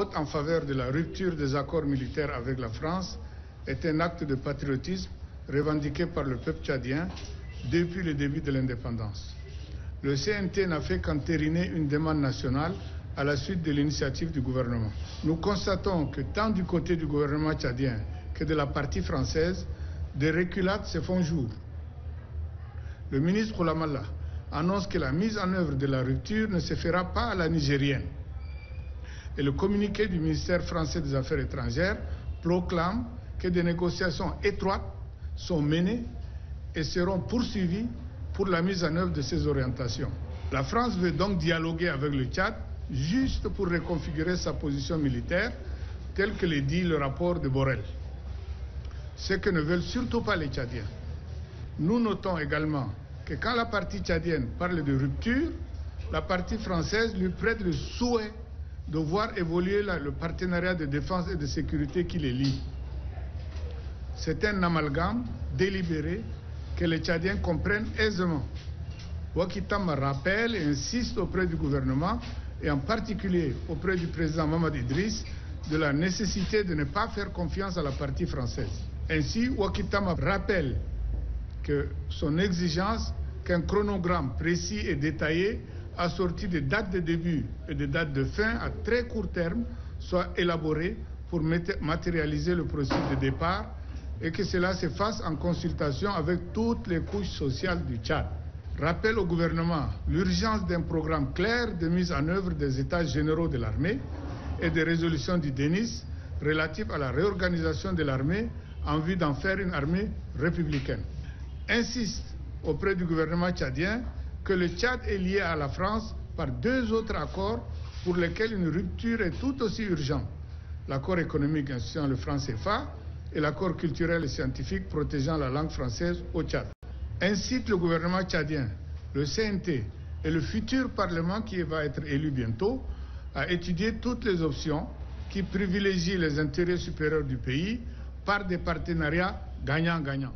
vote en faveur de la rupture des accords militaires avec la France est un acte de patriotisme revendiqué par le peuple tchadien depuis le début de l'indépendance. Le CNT n'a fait qu'entériner une demande nationale à la suite de l'initiative du gouvernement. Nous constatons que tant du côté du gouvernement tchadien que de la partie française, des reculades se font jour. Le ministre Koulamalla annonce que la mise en œuvre de la rupture ne se fera pas à la nigérienne. Et le communiqué du ministère français des Affaires étrangères proclame que des négociations étroites sont menées et seront poursuivies pour la mise en œuvre de ces orientations. La France veut donc dialoguer avec le Tchad juste pour reconfigurer sa position militaire, tel que le dit le rapport de Borrell. Ce que ne veulent surtout pas les Tchadiens. Nous notons également que quand la partie tchadienne parle de rupture, la partie française lui prête le souhait de voir évoluer le partenariat de défense et de sécurité qui les lie. C'est un amalgame délibéré que les Tchadiens comprennent aisément. Ouakitam rappelle et insiste auprès du gouvernement, et en particulier auprès du président Mamad Idriss, de la nécessité de ne pas faire confiance à la partie française. Ainsi, Ouakitam rappelle que son exigence qu'un chronogramme précis et détaillé, assorti de dates de début et de dates de fin à très court terme, soit élaboré pour matérialiser le processus de départ et que cela se fasse en consultation avec toutes les couches sociales du Tchad. Rappelle au gouvernement l'urgence d'un programme clair de mise en œuvre des états généraux de l'armée et des résolutions du DENIS relatives à la réorganisation de l'armée en vue d'en faire une armée républicaine. Insiste auprès du gouvernement tchadien que le Tchad est lié à la France par deux autres accords pour lesquels une rupture est tout aussi urgente. L'accord économique instituant le franc CFA et l'accord culturel et scientifique protégeant la langue française au Tchad. Incite le gouvernement tchadien, le CNT et le futur Parlement qui va être élu bientôt à étudier toutes les options qui privilégient les intérêts supérieurs du pays par des partenariats gagnant-gagnant.